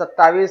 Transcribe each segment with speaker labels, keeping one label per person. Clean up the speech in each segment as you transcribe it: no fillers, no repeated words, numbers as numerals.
Speaker 1: 27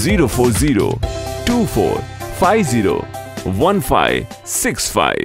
Speaker 2: 04024501565।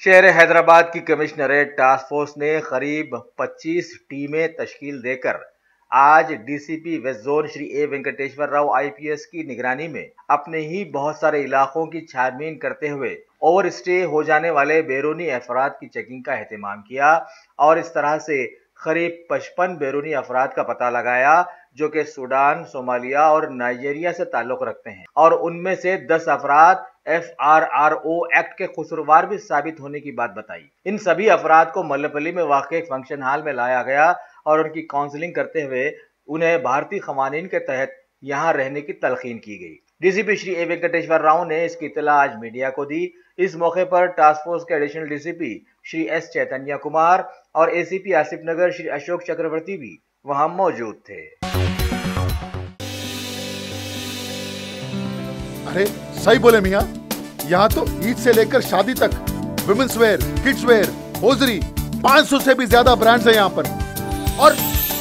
Speaker 1: شہر حیدرآباد کی commissionerate task force نے قریب 25 ٹیمیں تشکیل دے کر آج ڈی سی پی ویسٹ زون شری اے وینکٹیشور راؤ آئی پی ایس کی نگرانی میں اپنے ہی بہت سارے علاقوں کی چھانبین کرتے ہوئے اوور اسٹے ہو جانے والے بیرونی افراد کی چیکنگ کا اہتمام کیا اور اس طرح سے قریب 55 بیرونی افراد کا پتہ لگایا جو کہ سوڈان، صومالیہ اور نائجیریا سے تعلق رکھتے ہیں اور ان میں سے 10 افراد FRRO ایکٹ کے قصوروار بھی ثابت ہونے کی بات بتائی۔ ان سبھی افراد کو ملپلی میں واقع ایک فنکشن ہال میں لایا گیا اور ان کی کاؤنسلنگ کرتے ہوئے انہیں بھارتی قوانین کے تحت یہاں رہنے کی تلقین کی گئی۔ ڈی سی پی شری اے وینکٹیشور راؤ نے اس کی اطلاع آج میڈیا کو دی۔ اس موقع پر ٹاسک فورس کے ایڈیشنل ڈی سی پی شری ایس چیتنیا کمار اور اے سی پی آصف نگر شری اشوک چکرورتی بھی وہاں موجود تھے۔
Speaker 3: ارے صحیح بولے میاں، یہاں تو عید سے لے کر شادی تک women's where, kids wear, hosiery 500 سے بھی زیادہ برانڈز ہیں یہاں پر اور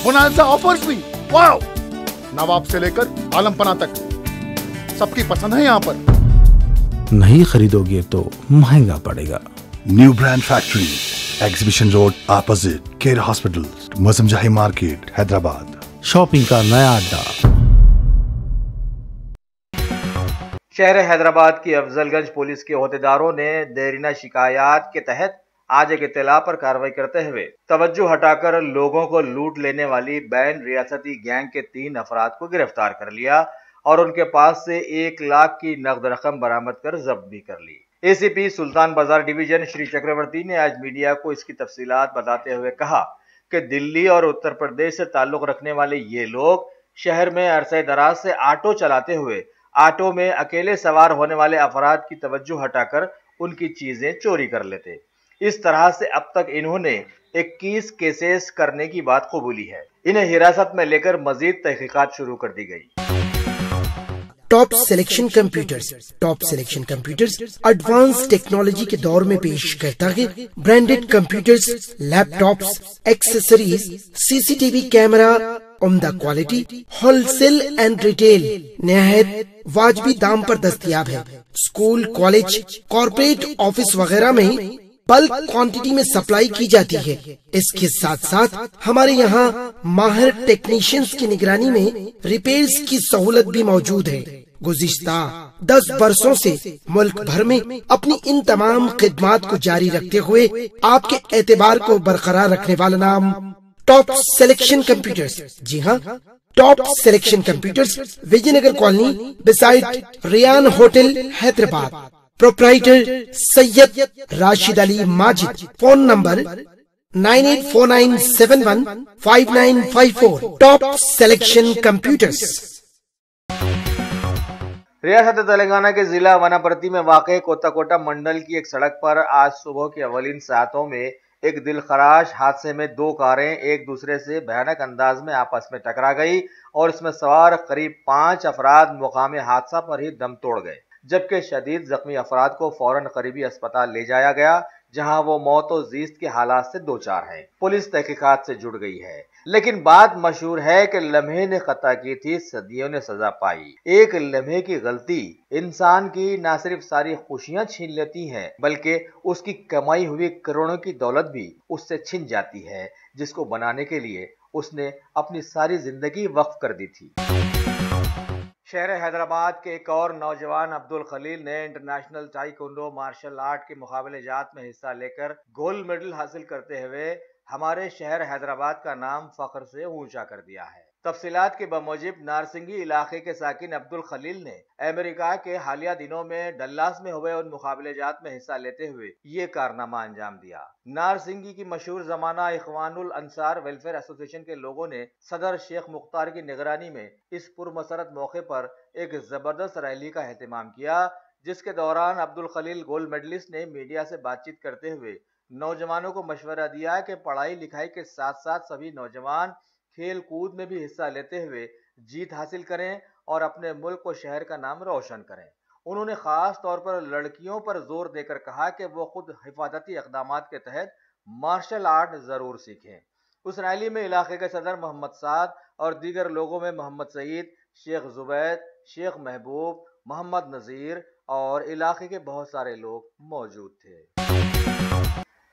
Speaker 3: بونانزا آفرز بھی۔ واو! نواب سے لے کر عالم پناہ تک سب کی پسند ہے یہاں پر۔
Speaker 4: نہیں خریدو گے تو مہنگا پڑے گا۔
Speaker 5: New brand factory, exhibition road opposite care hospital, Moazzam Jahi market, Hyderabad.
Speaker 4: Shopping کا نیا اڈا۔
Speaker 1: شہر حیدرآباد کی افضل گنج پولیس کے عہدیداروں نے دیرینہ شکایات کے تحت آج ایک اطلاع پر کارروائی کرتے ہوئے توجہ ہٹا کر لوگوں کو لوٹ لینے والی بین ریاستی گینگ کے 3 افراد کو گرفتار کر لیا اور ان کے پاس سے 1 لاکھ کی نقد رقم برآمد کر ضبط بھی کر لی۔ اے سی پی سلطان بازار ڈویژن شری چکرورتی نے آج میڈیا کو اس کی تفصیلات بتاتے ہوئے کہا کہ دلی اور اتر پردیش سے تعلق رکھنے والے یہ لوگ شہر میں عرصہ دراز سے آٹو چلاتے ہوئے آٹو میں اکیلے سوار ہونے والے افراد کی توجہ ہٹا کر ان کی چیزیں چوری کر لیتے۔ اس طرح سے اب تک انہوں نے 21 کیسز کرنے کی بات قبولی ہے۔ انہیں حراست میں لے کر مزید تحقیقات شروع کر دی گئی۔
Speaker 6: Top selection computers. Top selection computers advance technology کے دور میں پیش کرتا ہے branded computers, laptops, accessories, C C T V camera, عمدہ quality, wholesale and retail, نہایت واجبی دام پر دستیاب ہے۔ اسکول، کالج، کارپوریٹ آفس وغیرہ میں بلک کوانٹٹی میں سپلائی کی جاتی ہے۔ اس کے ساتھ ساتھ ہمارے یہاں ماہر ٹیکنیشینز کی نگرانی میں ریپیئرز کی سہولت بھی موجود ہے۔ گزشتہ 10 برسوں سے ملک بھر میں اپنی ان تمام خدمات کو جاری رکھتے ہوئے آپ کے اعتبار کو برقرار رکھنے والا نام ٹاپ سلیکشن کمپیوٹرز۔ جی ہاں، top selection computers, Vijay Nagar colony beside Ryan hotel, Hyderabad. Proprietor Syed Rashid Ali Majid. Phone number 9849715954۔ Top selection computers.
Speaker 1: ریاست تلنگانہ کے ضلع وناپرتی میں واقع کوتا کوٹا منڈل کی ایک سڑک پر آج صبح کی اولین ساعتوں میں ایک دلخراش حادثے میں 2 کاریں ایک دوسرے سے بھیانک انداز میں آپس میں ٹکرا گئی اور اس میں سوار قریب 5 افراد مقام حادثہ پر ہی دم توڑ گئے، جبکہ شدید زخمی افراد کو فوراً قریبی اسپتال لے جایا گیا جہاں وہ موت و زیست کے حالات سے دوچار ہیں۔ پولیس تحقیقات سے جڑ گئی ہے، لیکن بات مشہور ہے کہ لمحے نے خطا کی تھی، صدیوں نے سزا پائی۔ ایک لمحے کی غلطی انسان کی نہ صرف ساری خوشیاں چھین لیتی ہے بلکہ اس کی کمائی ہوئی کروڑوں کی دولت بھی اس سے چھن جاتی ہے، جس کو بنانے کے لیے اس نے اپنی ساری زندگی وقف کر دی تھی۔ شہر حیدرآباد کے ایک اور نوجوان عبد الخلیل نے انٹرنیشنل تائیکوانڈو مارشل آرٹ کے مقابلے جات میں حصہ لے کر گولڈ میڈل حاصل کرتے ہوئے ہمارے شہر حیدرآباد کا نام فخر سے اونچا کر دیا ہے۔ تفصیلات کے بموجب نارسنگی علاقے کے ساکن عبد الخلیل نے امریکہ کے حالیہ دنوں میں ڈلاس میں ہوئے ان مقابلے جات میں حصہ لیتے ہوئے یہ کارنامہ انجام دیا۔ نارسنگی کی مشہور زمانہ اخوان الانصار ویلفیئر ایسوسی ایشن کے لوگوں نے صدر شیخ مختار کی نگرانی میں اس پرمسرت موقع پر ایک زبردست ریلی کا اہتمام کیا، جس کے دوران عبد الخلیل گولڈ میڈلسٹ نے میڈیا سے بات چیت کرتے ہوئے نوجوانوں کو مشورہ دیا کہ پڑھائی لکھائی کے ساتھ ساتھ سبھی نوجوان کھیل کود میں بھی حصہ لیتے ہوئے جیت حاصل کریں اور اپنے ملک و شہر کا نام روشن کریں۔ انہوں نے خاص طور پر لڑکیوں پر زور دے کر کہا کہ وہ خود حفاظتی اقدامات کے تحت مارشل آرٹ ضرور سیکھیں۔ اس ریلی میں علاقے کے صدر محمد سعد اور دیگر لوگوں میں محمد سعید، شیخ زبید، شیخ محبوب، محمد نذیر، اور علاقے کے بہت سارے لوگ موجود تھے۔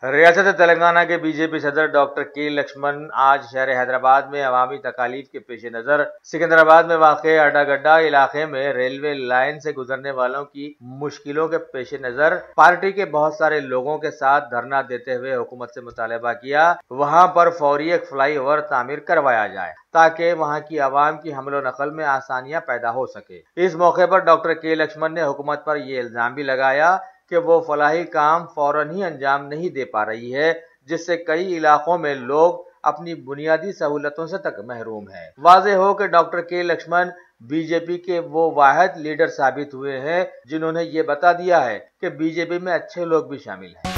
Speaker 1: ریاست تلنگانہ کے بی جے پی صدر ڈاکٹر کے لکشمن آج شہر حیدرآباد میں عوامی تکالیف کے پیش نظر سکندرآباد میں واقع اڈا گڈا علاقے میں ریلوے لائن سے گزرنے والوں کی مشکلوں کے پیش نظر پارٹی کے بہت سارے لوگوں کے ساتھ دھرنا دیتے ہوئے حکومت سے مطالبہ کیا وہاں پر فوری ایک فلائی اوور تعمیر کروایا جائے تاکہ وہاں کی عوام کی حمل و نقل میں آسانیاں پیدا ہو سکے۔ اس موقع پر ڈاکٹر کے لکشمن نے حکومت پر یہ الزام بھی لگایا کہ وہ فلاحی کام فوراً ہی انجام نہیں دے پا رہی ہے، جس سے کئی علاقوں میں لوگ اپنی بنیادی سہولتوں سے تک محروم ہیں۔ واضح ہو کہ ڈاکٹر کے لکشمن بی جے پی کے وہ واحد لیڈر ثابت ہوئے ہیں جنہوں نے یہ بتا دیا ہے کہ بی جے پی میں اچھے لوگ بھی شامل ہیں۔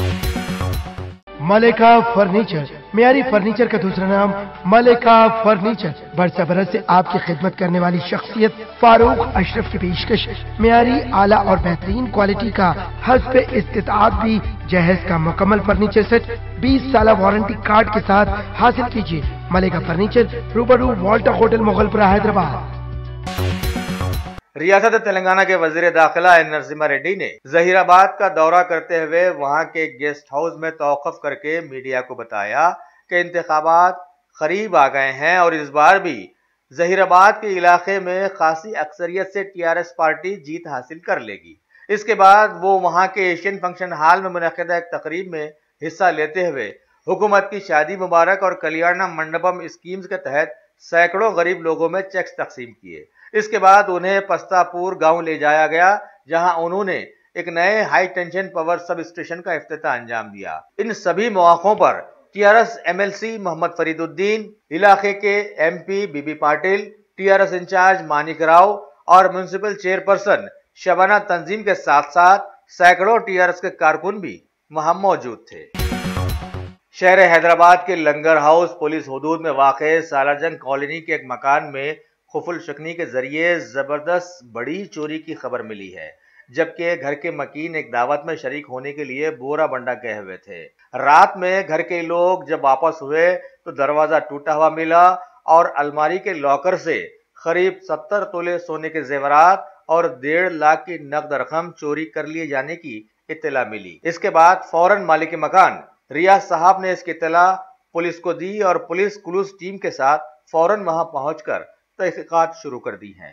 Speaker 6: ملیکا فرنیچر، معیاری فرنیچر کا دوسرا نام ملیکا فرنیچر، برس برس سے آپ کی خدمت کرنے والی شخصیت فاروق اشرف کی پیشکش، معیاری اعلیٰ اور بہترین کوالٹی کا حسب استطاعت بھی جہیز کا مکمل فرنیچر سیٹ 20 سالہ وارنٹی کارڈ کے ساتھ حاصل کیجیے۔ ملیکا فرنیچر، روبرو والٹا ہوٹل مغل پورہ حیدرآباد۔
Speaker 1: ریاست تلنگانہ کے وزیر داخلہ این نرسمہ ریڈی نے ظہیر آباد کا دورہ کرتے ہوئے وہاں کے گیسٹ ہاؤس میں توقف کر کے میڈیا کو بتایا کہ انتخابات قریب آ گئے ہیں اور اس بار بھی ظہیر آباد کے علاقے میں خاصی اکثریت سے ٹی آر ایس پارٹی جیت حاصل کر لے گی۔ اس کے بعد وہ وہاں کے ایشین فنکشن ہال میں منعقدہ ایک تقریب میں حصہ لیتے ہوئے حکومت کی شادی مبارک اور کلیانہ منڈپم اسکیمز کے تحت سینکڑوں غریب لوگوں میں چیکس تقسیم کیے۔ اس کے بعد انہیں پستا پور گاؤں لے جایا گیا جہاں انہوں نے ایک نئے high tension power substation کا افتتاح انجام دیا۔ ان سبھی مواقعوں پر T R S M L C Mohammed Fariduddin, علاقے کے M P B B Patil, T R S in-charge Manik Rao اور میونسپل چیئرپرسن شبانہ تنظیم کے ساتھ ساتھ سینکڑوں ٹی آر ایس کے کارکن بھی وہاں موجود تھے۔ شہر حیدرآباد کے لنگر ہاؤس پولیس حدود میں واقع سالار جنگ کالونی کے ایک مکان میں خفل شکنی کے ذریعے زبردست بڑی چوری کی خبر ملی ہے، جبکہ گھر کے مکین ایک دعوت میں شریک ہونے کے لیے بورا بنڈا گئے ہوئے تھے۔ رات میں گھر کے لوگ جب واپس ہوئے تو دروازہ ٹوٹا ہوا ملا اور الماری کے لاکر سے قریب 70 تولے سونے کے زیورات اور 1.5 لاکھ کی نقد رقم چوری کر لیے جانے کی اطلاع ملی۔ اس کے بعد فوراً مالک مکان ریاض صاحب نے اس کی اطلاع پولیس کو دی اور پولیس کلوز ٹیم کے ساتھ فوراً وہاں پہنچ کر تحقیقات شروع کر دی ہیں۔